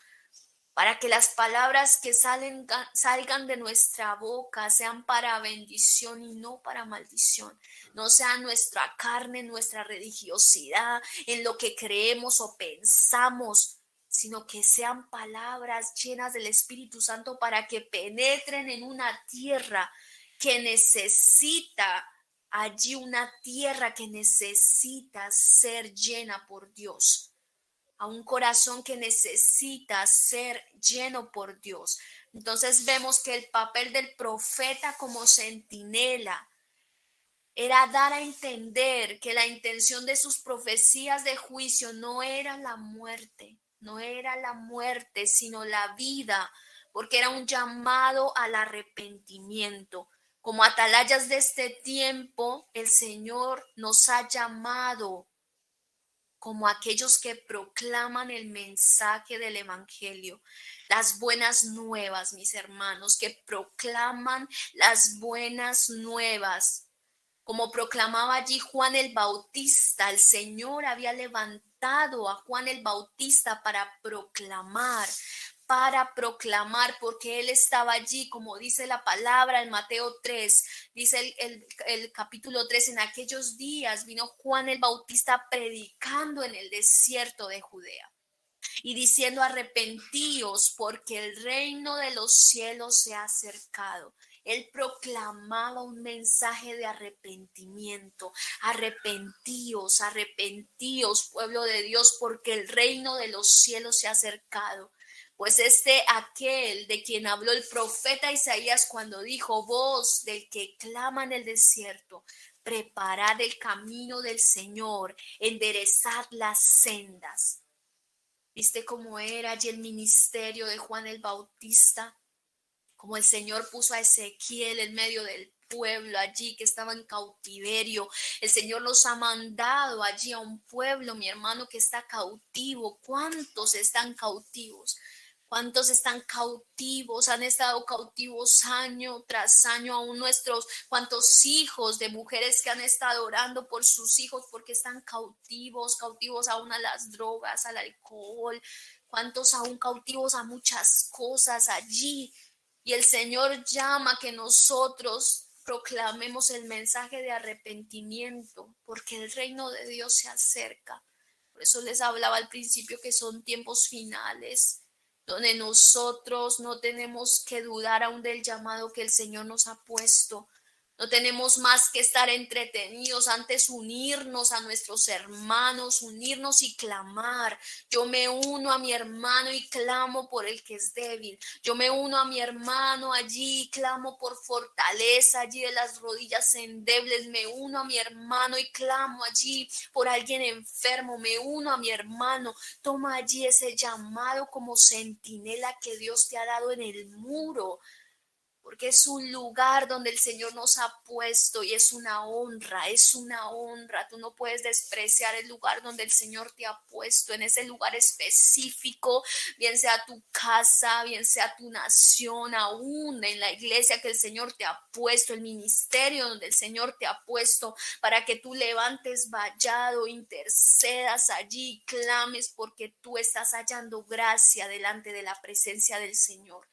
Speaker 2: para que las palabras que salgan de nuestra boca sean para bendición y no para maldición. No sea nuestra carne, nuestra religiosidad, en lo que creemos o pensamos, sino que sean palabras llenas del Espíritu Santo para que penetren en una tierra que necesita, allí una tierra que necesita ser llena por Dios, a un corazón que necesita ser lleno por Dios. Entonces vemos que el papel del profeta como centinela era dar a entender que la intención de sus profecías de juicio no era la muerte, sino la vida, porque era un llamado al arrepentimiento. Como atalayas de este tiempo, el Señor nos ha llamado como aquellos que proclaman el mensaje del Evangelio, las buenas nuevas, mis hermanos, que proclaman las buenas nuevas. Como proclamaba allí Juan el Bautista, el Señor había levantado a Juan el Bautista porque él estaba allí, como dice la palabra en Mateo 3, dice el capítulo 3, en aquellos días vino Juan el Bautista predicando en el desierto de Judea y diciendo: arrepentíos, porque el reino de los cielos se ha acercado. Él proclamaba un mensaje de arrepentimiento. Arrepentíos, arrepentíos, pueblo de Dios, porque el reino de los cielos se ha acercado. Pues aquel de quien habló el profeta Isaías cuando dijo: voz del que clama en el desierto, preparad el camino del Señor, enderezad las sendas. ¿Viste cómo era allí el ministerio de Juan el Bautista? Como el Señor puso a Ezequiel en medio del pueblo allí que estaba en cautiverio. El Señor nos ha mandado allí a un pueblo, mi hermano, que está cautivo. ¿Cuántos están cautivos? ¿Cuántos están cautivos? Han estado cautivos año tras año, aún cuántos hijos de mujeres que han estado orando por sus hijos porque están cautivos aún a las drogas, al alcohol, cuántos aún cautivos a muchas cosas allí. Y el Señor llama que nosotros proclamemos el mensaje de arrepentimiento, porque el reino de Dios se acerca. Por eso les hablaba al principio que son tiempos finales, donde nosotros no tenemos que dudar aún del llamado que el Señor nos ha puesto. No tenemos más que estar entretenidos, antes unirnos a nuestros hermanos, unirnos y clamar. Yo me uno a mi hermano y clamo por el que es débil. Yo me uno a mi hermano allí y clamo por fortaleza allí de las rodillas endebles. Me uno a mi hermano y clamo allí por alguien enfermo. Me uno a mi hermano. Toma allí ese llamado como centinela que Dios te ha dado en el muro, porque es un lugar donde el Señor nos ha puesto y es una honra, es una honra. Tú no puedes despreciar el lugar donde el Señor te ha puesto, en ese lugar específico, bien sea tu casa, bien sea tu nación, aún en la iglesia que el Señor te ha puesto, el ministerio donde el Señor te ha puesto, para que tú levantes vallado, intercedas allí, clames, porque tú estás hallando gracia delante de la presencia del Señor.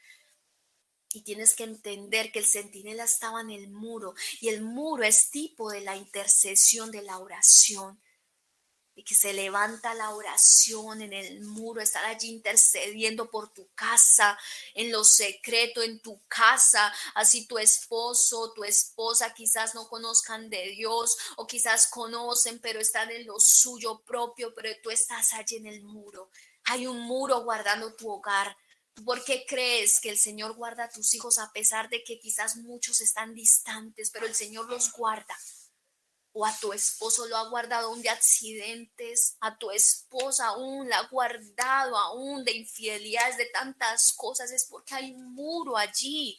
Speaker 2: Y tienes que entender que el centinela estaba en el muro, y el muro es tipo de la intercesión, de la oración, y que se levanta la oración en el muro, estar allí intercediendo por tu casa, en lo secreto, en tu casa. Así tu esposo, tu esposa quizás no conozcan de Dios, o quizás conocen pero están en lo suyo propio, pero tú estás allí en el muro. Hay un muro guardando tu hogar. ¿Por qué crees que el Señor guarda a tus hijos a pesar de que quizás muchos están distantes, pero el Señor los guarda? O a tu esposo lo ha guardado aún de accidentes, a tu esposa aún la ha guardado aún de infidelidades, de tantas cosas. Es porque hay un muro allí.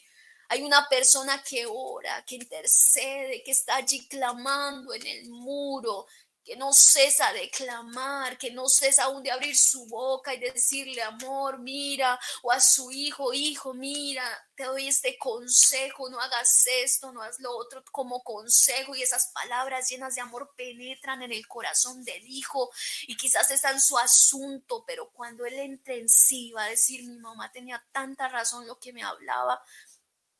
Speaker 2: Hay una persona que ora, que intercede, que está allí clamando en el muro, que no cesa de clamar, que no cesa aún de abrir su boca y decirle, amor, mira, o a su hijo, hijo, mira, te doy este consejo, no hagas esto, no hagas lo otro como consejo, y esas palabras llenas de amor penetran en el corazón del hijo y quizás está en su asunto, pero cuando él entre en sí va a decir, mi mamá tenía tanta razón lo que me hablaba.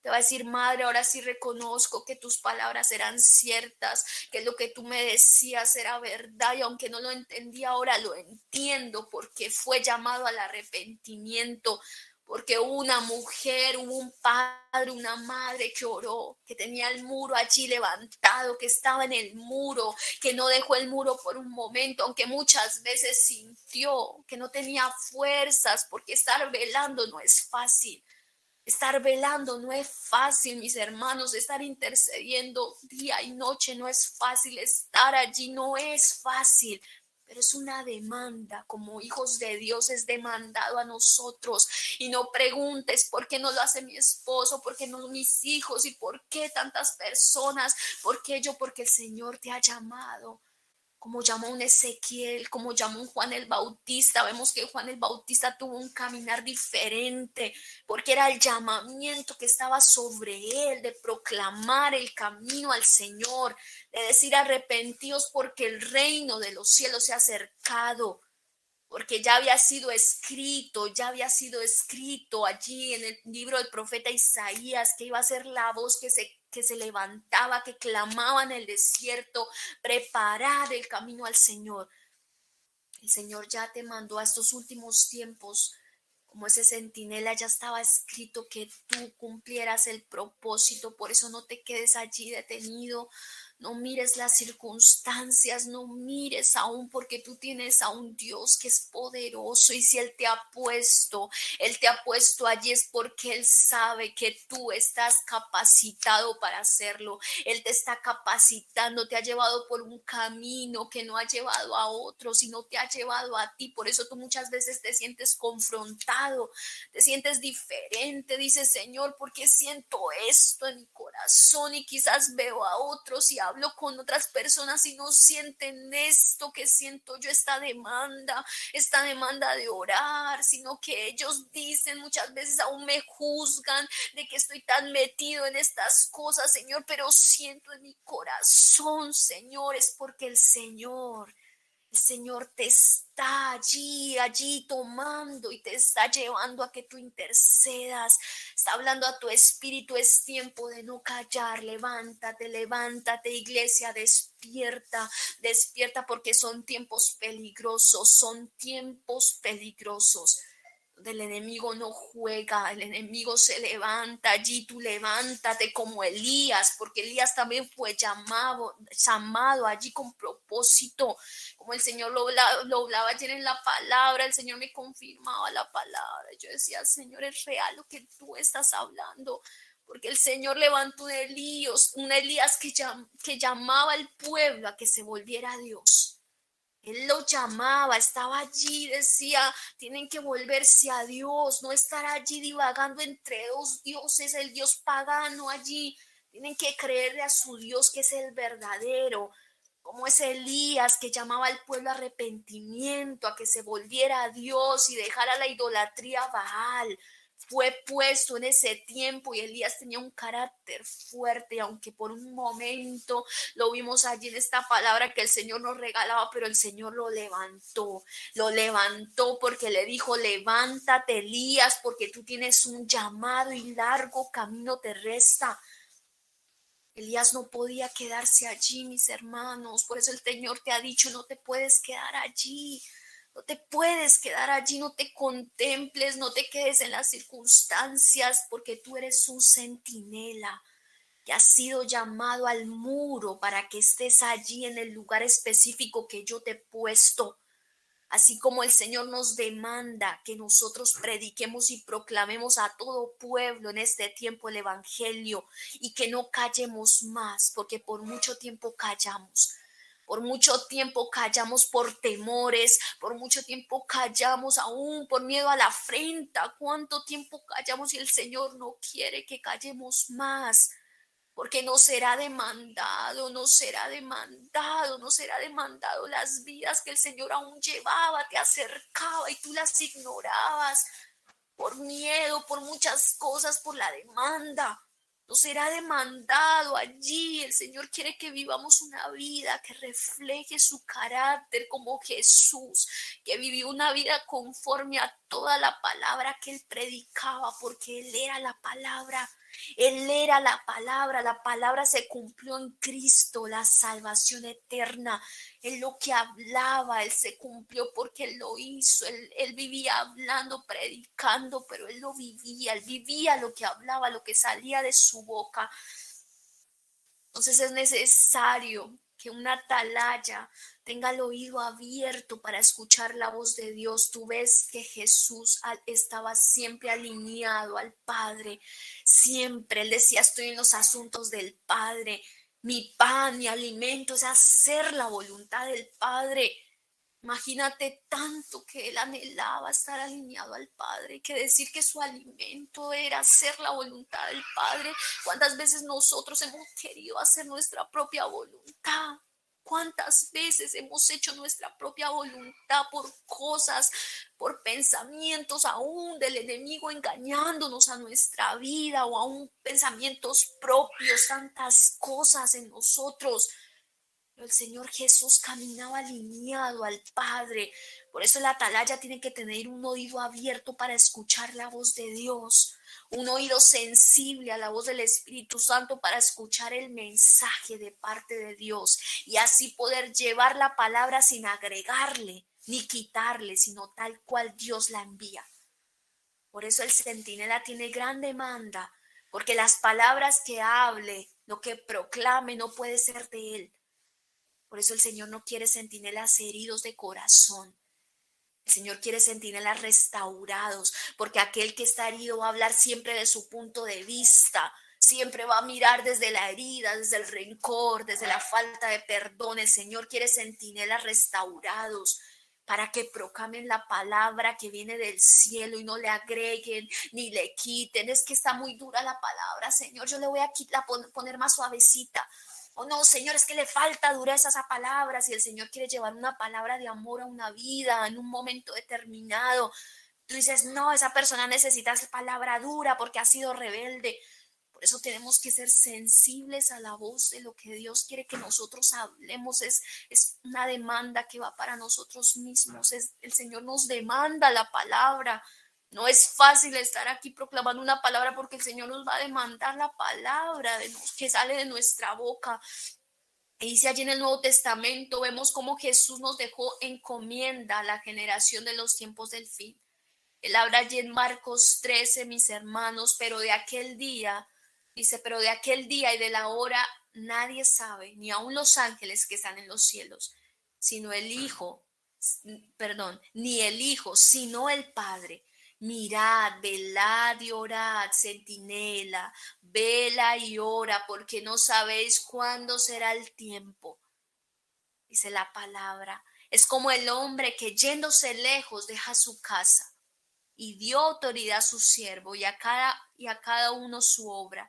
Speaker 2: Te va a decir, madre, ahora sí reconozco que tus palabras eran ciertas, que lo que tú me decías era verdad, y aunque no lo entendía, ahora lo entiendo porque fue llamado al arrepentimiento, porque hubo una mujer, hubo un padre, una madre que oró, que tenía el muro allí levantado, que estaba en el muro, que no dejó el muro por un momento, aunque muchas veces sintió que no tenía fuerzas, porque estar velando no es fácil. Estar velando no es fácil, mis hermanos, estar intercediendo día y noche no es fácil, estar allí no es fácil, pero es una demanda, como hijos de Dios es demandado a nosotros. Y no preguntes por qué no lo hace mi esposo, por qué no mis hijos y por qué tantas personas, por qué yo, porque el Señor te ha llamado. Como llamó un Ezequiel, como llamó un Juan el Bautista. Vemos que Juan el Bautista tuvo un caminar diferente, porque era el llamamiento que estaba sobre él, de proclamar el camino al Señor, de decir arrepentíos porque el reino de los cielos se ha acercado, porque ya había sido escrito allí en el libro del profeta Isaías, que iba a ser la voz que se levantaba, que clamaba en el desierto, preparar el camino al Señor. El Señor ya te mandó a estos últimos tiempos, como ese centinela, ya estaba escrito que tú cumplieras el propósito. Por eso no te quedes allí detenido, no mires las circunstancias, no mires aún, porque tú tienes a un Dios que es poderoso, y si Él te ha puesto allí es porque Él sabe que tú estás capacitado para hacerlo. Él te está capacitando, te ha llevado por un camino que no ha llevado a otros, sino te ha llevado a ti. Por eso tú muchas veces te sientes confrontado, te sientes diferente, dices, Señor, ¿por qué siento esto en mi corazón? Y quizás veo a otros y hablo con otras personas y no sienten esto que siento yo, esta demanda de orar, sino que ellos dicen muchas veces, aún me juzgan de que estoy tan metido en estas cosas, Señor, pero siento en mi corazón, Señor, es porque el Señor te está allí tomando y te está llevando a que tú intercedas. Está hablando a tu espíritu, es tiempo de no callar. Levántate, levántate, iglesia, despierta, despierta, porque son tiempos peligrosos, son tiempos peligrosos. El enemigo no juega, el enemigo se levanta allí, tú levántate como Elías, porque Elías también fue llamado allí con propósito, como el Señor lo hablaba ayer en la palabra, el Señor me confirmaba la palabra, yo decía, Señor, es real lo que tú estás hablando, porque el Señor levantó un Elías que llamaba al pueblo a que se volviera a Dios. Él lo llamaba, estaba allí, decía, tienen que volverse a Dios, no estar allí divagando entre dos dioses, el Dios pagano allí. Tienen que creerle a su Dios, que es el verdadero, como es Elías, que llamaba al pueblo a arrepentimiento, a que se volviera a Dios y dejara la idolatría a Baal. Fue puesto en ese tiempo, y Elías tenía un carácter fuerte, aunque por un momento lo vimos allí en esta palabra que el Señor nos regalaba, pero el Señor lo levantó porque le dijo, levántate, Elías, porque tú tienes un llamado y largo camino te resta. Elías no podía quedarse allí, mis hermanos, por eso el Señor te ha dicho, no te puedes quedar allí. No te puedes quedar allí, no te contemples, no te quedes en las circunstancias, porque tú eres un centinela que has sido llamado al muro para que estés allí en el lugar específico que yo te he puesto. Así como el Señor nos demanda que nosotros prediquemos y proclamemos a todo pueblo en este tiempo el Evangelio, y que no callemos más, porque por mucho tiempo callamos. Por mucho tiempo callamos por temores, por mucho tiempo callamos aún por miedo a la afrenta. ¿Cuánto tiempo callamos? Y el Señor no quiere que callemos más, porque no será demandado, no será demandado, no será demandado las vidas que el Señor aún llevaba, te acercaba y tú las ignorabas por miedo, por muchas cosas, por la demanda. No será demandado allí. El Señor quiere que vivamos una vida que refleje su carácter como Jesús, que vivió una vida conforme a toda la palabra que Él predicaba, porque Él era la palabra. Él era la palabra se cumplió en Cristo, la salvación eterna. Él lo que hablaba, Él se cumplió porque Él lo hizo. Él vivía hablando, predicando, pero Él lo vivía. Él vivía lo que hablaba, lo que salía de su boca. Entonces es necesario que una atalaya tenga el oído abierto para escuchar la voz de Dios. Tú ves que Jesús estaba siempre alineado al Padre, siempre. Él decía, estoy en los asuntos del Padre. Mi pan, mi alimento es hacer la voluntad del Padre. Imagínate tanto que él anhelaba estar alineado al Padre, que decir que su alimento era hacer la voluntad del Padre. ¿Cuántas veces nosotros hemos querido hacer nuestra propia voluntad? ¿Cuántas veces hemos hecho nuestra propia voluntad por cosas, por pensamientos aún del enemigo engañándonos a nuestra vida o aún pensamientos propios, tantas cosas en nosotros? Pero el Señor Jesús caminaba alineado al Padre. Por eso la atalaya tiene que tener un oído abierto para escuchar la voz de Dios, un oído sensible a la voz del Espíritu Santo para escuchar el mensaje de parte de Dios y así poder llevar la palabra sin agregarle ni quitarle, sino tal cual Dios la envía. Por eso el centinela tiene gran demanda, porque las palabras que hable, lo que proclame, no puede ser de él. Por eso el Señor no quiere centinelas heridos de corazón. El Señor quiere centinelas restaurados, porque aquel que está herido va a hablar siempre de su punto de vista, siempre va a mirar desde la herida, desde el rencor, desde la falta de perdón. El Señor quiere centinelas restaurados para que proclamen la palabra que viene del cielo y no le agreguen ni le quiten. Es que está muy dura la palabra, Señor, yo le voy a poner más suavecita. Oh no, Señor, es que le falta dureza a esa palabra. Si el Señor quiere llevar una palabra de amor a una vida en un momento determinado, tú dices, no, esa persona necesita esa palabra dura porque ha sido rebelde. Por eso tenemos que ser sensibles a la voz de lo que Dios quiere que nosotros hablemos. Es una demanda que va para nosotros mismos. El Señor nos demanda la palabra. No es fácil estar aquí proclamando una palabra porque el Señor nos va a demandar la palabra que sale de nuestra boca. Y dice allí en el Nuevo Testamento, vemos cómo Jesús nos dejó encomienda a la generación de los tiempos del fin. Él habla allí en Marcos 13, mis hermanos, pero de aquel día, dice, pero de aquel día y de la hora nadie sabe, ni aun los ángeles que están en los cielos, sino el Hijo, ni el Hijo, sino el Padre. Mirad, velad y orad, centinela, vela y ora, porque no sabéis cuándo será el tiempo. Dice la palabra, es como el hombre que yéndose lejos deja su casa y dio autoridad a su siervo y a cada uno su obra.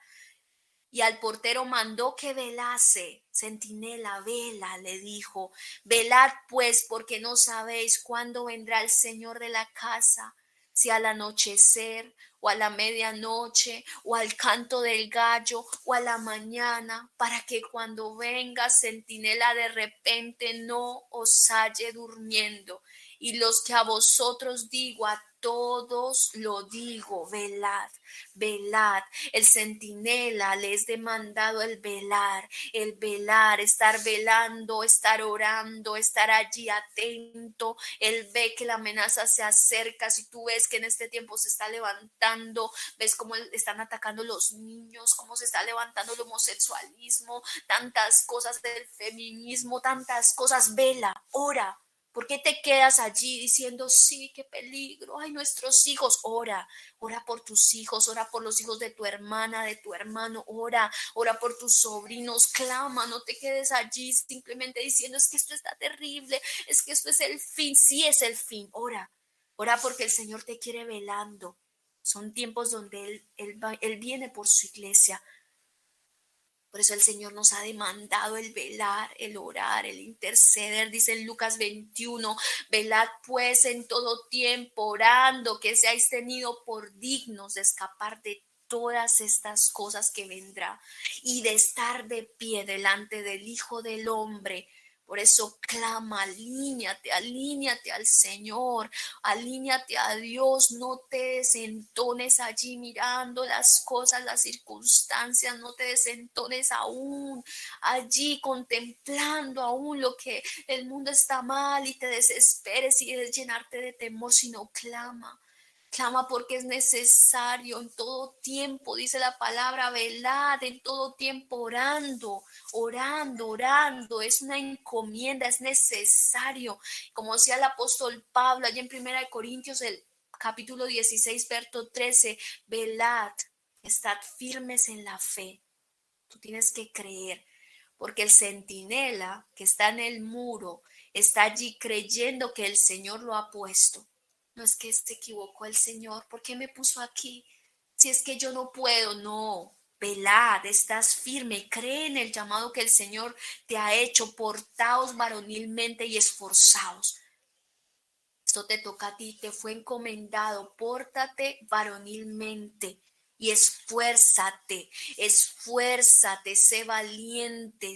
Speaker 2: Y al portero mandó que velase. Centinela, vela, le dijo. Velad pues, porque no sabéis cuándo vendrá el Señor de la casa, si al anochecer, o a la medianoche, o al canto del gallo, o a la mañana, para que cuando venga centinela de repente no os halle durmiendo. Y los que a vosotros digo, a todos lo digo, velad, velad. El centinela le es demandado el velar, estar velando, estar orando, estar allí atento. Él ve que la amenaza se acerca. Si tú ves que en este tiempo se está levantando, ves cómo están atacando los niños, cómo se está levantando el homosexualismo, tantas cosas del feminismo, tantas cosas, vela, ora. ¿Por qué te quedas allí diciendo, sí, qué peligro? Ay, nuestros hijos, ora por tus hijos, ora por los hijos de tu hermana, de tu hermano, ora por tus sobrinos, clama, no te quedes allí simplemente diciendo, es que esto está terrible, es que esto es el fin, sí es el fin, ora porque el Señor te quiere velando. Son tiempos donde Él viene por su iglesia. Por eso el Señor nos ha demandado el velar, el orar, el interceder. Dice en Lucas 21, velad pues en todo tiempo, orando, que seáis tenidos por dignos de escapar de todas estas cosas que vendrá y de estar de pie delante del Hijo del Hombre. Por eso clama, alíñate al Señor, alíñate a Dios, no te desentones allí mirando las cosas, las circunstancias, no te desentones aún allí contemplando aún lo que el mundo está mal y te desesperes y es llenarte de temor, sino clama. Clama porque es necesario en todo tiempo, dice la palabra, velad en todo tiempo orando, orando. Es una encomienda, es necesario. Como decía el apóstol Pablo allí en 1 Corintios, el capítulo 16, verso 13, velad, estad firmes en la fe. Tú tienes que creer, porque el centinela que está en el muro está allí creyendo que el Señor lo ha puesto. No es que se equivocó el Señor, ¿por qué me puso aquí? Si es que yo no puedo, no. Velad, estás firme, cree en el llamado que el Señor te ha hecho, portaos varonilmente y esforzaos. Esto te toca a ti, te fue encomendado, pórtate varonilmente y esfuérzate, sé valiente,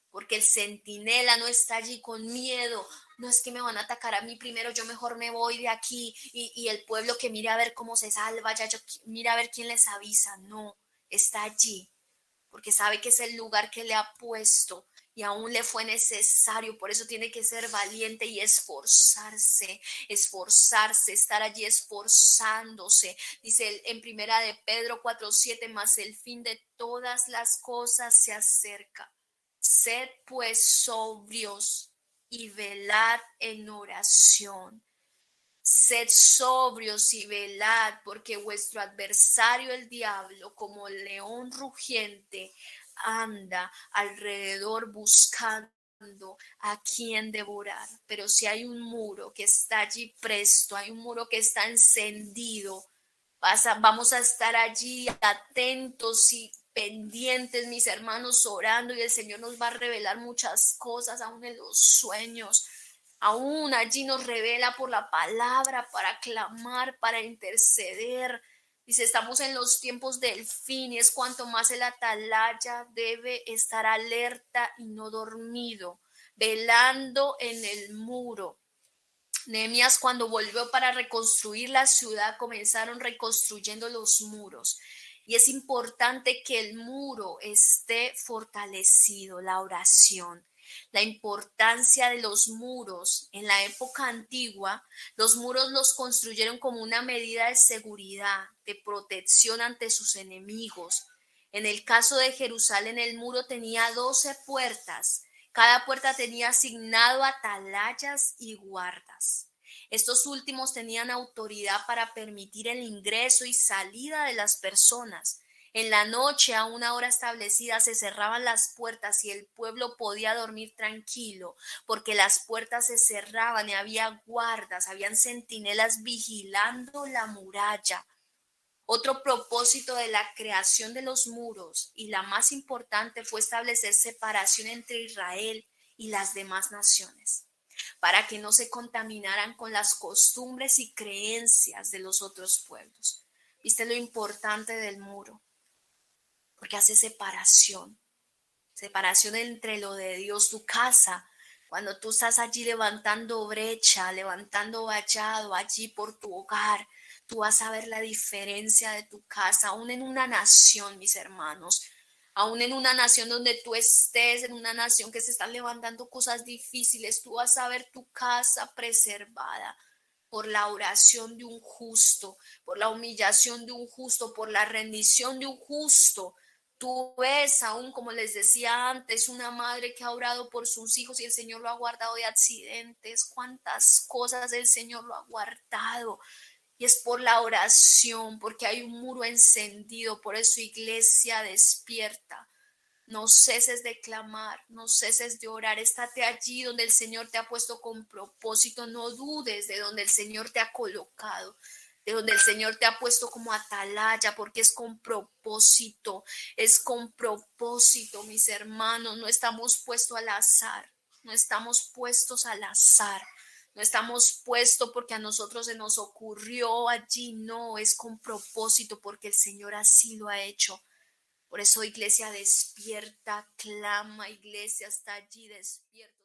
Speaker 2: porque el centinela no está allí con miedo. No es que me van a atacar a mí primero, yo mejor me voy de aquí y el pueblo que mire a ver cómo se salva, ya yo mira a ver quién les avisa. No, está allí porque sabe que es el lugar que le ha puesto y aún le fue necesario, por eso tiene que ser valiente y esforzarse, estar allí esforzándose. Dice en primera de Pedro 4:7, mas el fin de todas las cosas se acerca. Sed pues sobrios y velad en oración. Sed sobrios y velad, porque vuestro adversario el diablo, como león rugiente, anda alrededor buscando a quien devorar. Pero si hay un muro que está allí presto, hay un muro que está encendido, vamos a estar allí atentos y pendientes, mis hermanos, orando, y el Señor nos va a revelar muchas cosas, aún en los sueños. Aún allí nos revela por la palabra para clamar, para interceder. Dice, estamos en los tiempos del fin y es cuanto más el atalaya debe estar alerta y no dormido, velando en el muro. Nehemías, cuando volvió para reconstruir la ciudad, comenzaron reconstruyendo los muros. Y es importante que el muro esté fortalecido, la oración. La importancia de los muros. En la época antigua, los muros los construyeron como una medida de seguridad, de protección ante sus enemigos. En el caso de Jerusalén, el muro tenía 12 puertas. Cada puerta tenía asignado atalayas y guardas. Estos últimos tenían autoridad para permitir el ingreso y salida de las personas. En la noche, a una hora establecida, se cerraban las puertas y el pueblo podía dormir tranquilo, porque las puertas se cerraban y había guardas, habían centinelas vigilando la muralla. Otro propósito de la creación de los muros, y la más importante, fue establecer separación entre Israel y las demás naciones, para que no se contaminaran con las costumbres y creencias de los otros pueblos. ¿Viste lo importante del muro? Porque hace separación entre lo de Dios, tu casa. Cuando tú estás allí levantando brecha, levantando vallado allí por tu hogar, tú vas a ver la diferencia de tu casa, aún en una nación, mis hermanos, aún en una nación donde tú estés, en una nación que se están levantando cosas difíciles, tú vas a ver tu casa preservada por la oración de un justo, por la humillación de un justo, por la rendición de un justo. Tú ves aún, como les decía antes, una madre que ha orado por sus hijos y el Señor lo ha guardado de accidentes. Cuántas cosas el Señor lo ha guardado. Y es por la oración, porque hay un muro encendido. Por eso, iglesia, despierta. No ceses de clamar, no ceses de orar. Estate allí donde el Señor te ha puesto con propósito. No dudes de donde el Señor te ha colocado. de donde el Señor te ha puesto como atalaya, porque es con propósito, mis hermanos, no estamos puestos al azar, no estamos puestos al azar. No estamos puestos porque a nosotros se nos ocurrió allí, no, es con propósito porque el Señor así lo ha hecho. Por eso, iglesia, despierta, clama, iglesia, está allí despierta.